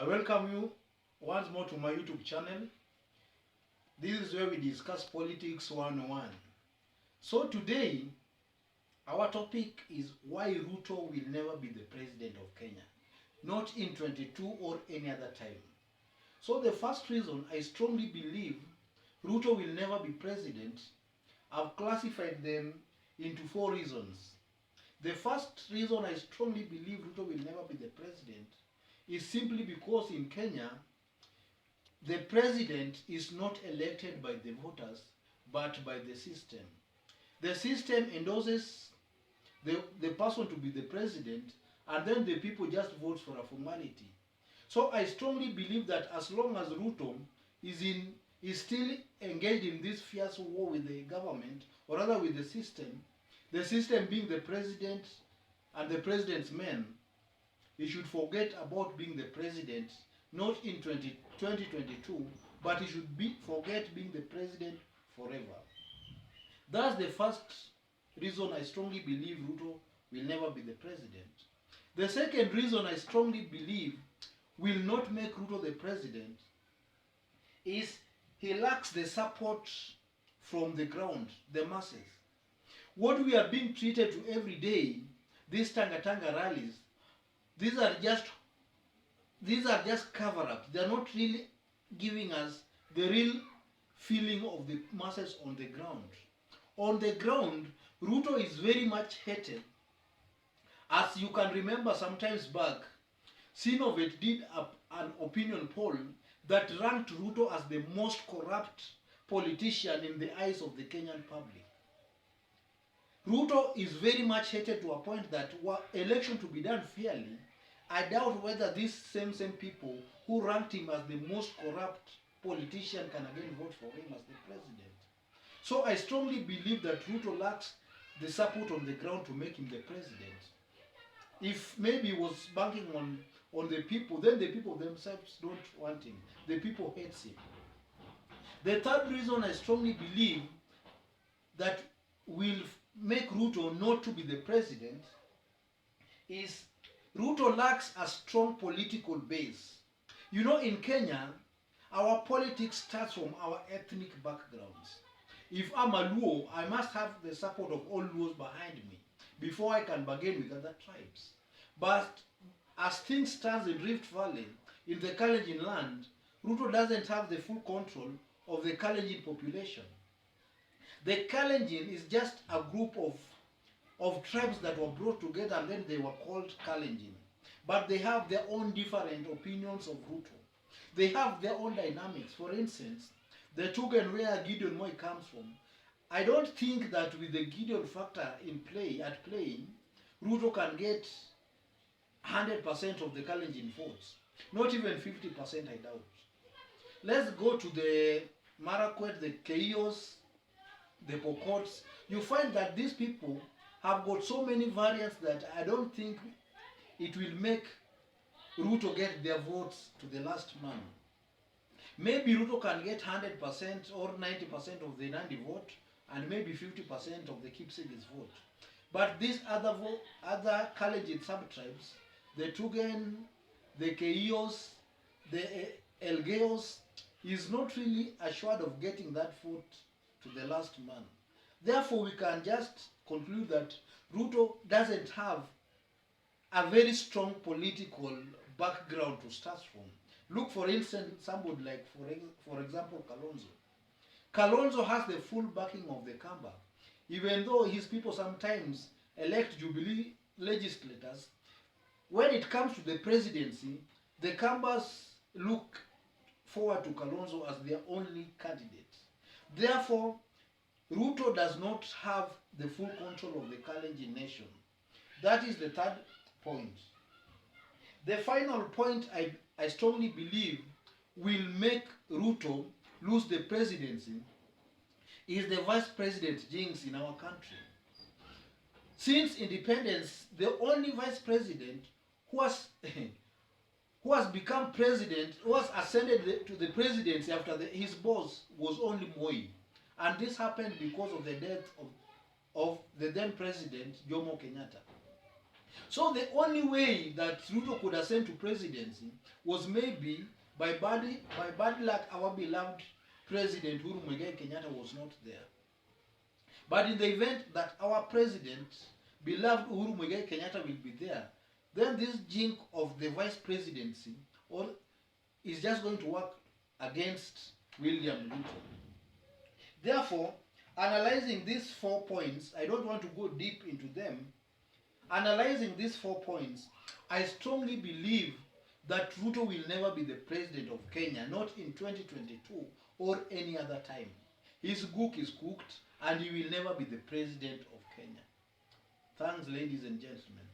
I welcome you once more to my YouTube channel. This is where we discuss politics 101. So today, our topic is why Ruto will never be the president of Kenya. Not in 22 or any other time. So the first reason I strongly believe Ruto will never be president, I've classified them into 4 reasons. The first reason I strongly believe Ruto will never be the president is simply because in Kenya, the president is not elected by the voters, but by the system. The system endorses the person to be the president, and then the people just vote for a formality. So I strongly believe that as long as Ruto is still engaged in this fierce war with the government, or rather with the system being the president and the president's men, he should forget about being the president, not in 2022, but he should forget being the president forever. That's the first reason I strongly believe Ruto will never be the president. The second reason I strongly believe will not make Ruto the president is he lacks the support from the ground, the masses. What we are being treated to every day, these Tanga rallies, these are just cover-ups. They are not really giving us the real feeling of the masses on the ground. On the ground, Ruto is very much hated. As you can remember sometimes back, Sinovet did an opinion poll that ranked Ruto as the most corrupt politician in the eyes of the Kenyan public. Ruto is very much hated to a point that were election to be done fairly, I doubt whether these same people who ranked him as the most corrupt politician can again vote for him as the president. So I strongly believe that Ruto lacks the support on the ground to make him the president. If maybe he was banking on the people, then the people themselves don't want him. The people hate him. The third reason I strongly believe that will make Ruto not to be the president is Ruto lacks a strong political base. You know, in Kenya, our politics starts from our ethnic backgrounds. If I'm a Luo, I must have the support of all Luos behind me before I can bargain with other tribes. But as things stand in Rift Valley, in the Kalenjin land, Ruto doesn't have the full control of the Kalenjin population. The Kalenjin is just a group of tribes that were brought together and then they were called Kalenjin. But they have their own different opinions of Ruto. They have their own dynamics. For instance, the Tugen where Gideon Moi comes from, I don't think that with the Gideon factor at play, Ruto can get 100% of the Kalenjin votes. Not even 50%, I doubt. Let's go to the Marakwet, the Keios, the Pokots. You find that these people have got so many variants that I don't think it will make Ruto get their votes to the last man. Maybe Ruto can get 100% or 90% of the Nandi vote and maybe 50% of the Kipsigis vote. But these other Kalenjin sub-tribes, the Tugen, the Keios, the Elgeos, is not really assured of getting that vote to the last man. Therefore, we can just conclude that Ruto doesn't have a very strong political background to start from. Look, for instance, somebody like, for example, Kalonzo. Kalonzo has the full backing of the Kamba. Even though his people sometimes elect Jubilee legislators, when it comes to the presidency, the Kambas look forward to Kalonzo as their only candidate. Therefore, Ruto does not have the full control of the Kalenjin nation. That is the third point. The final point I strongly believe will make Ruto lose the presidency is the vice president jinx in our country. Since independence, the only vice president who has become president, who has ascended to the presidency after his boss was only Moi. And this happened because of the death of the then president, Jomo Kenyatta. So the only way that Ruto could ascend to presidency was maybe by bad luck our beloved President Uhuru Muigai Kenyatta was not there. But in the event that our president, beloved Uhuru Muigai Kenyatta, will be there, then this jink of the vice presidency or is just going to work against William Ruto. Therefore, analyzing these 4 points, I don't want to go deep into them. Analyzing these 4 points, I strongly believe that Ruto will never be the president of Kenya, not in 2022 or any other time. His cook is cooked and he will never be the president of Kenya. Thanks, ladies and gentlemen.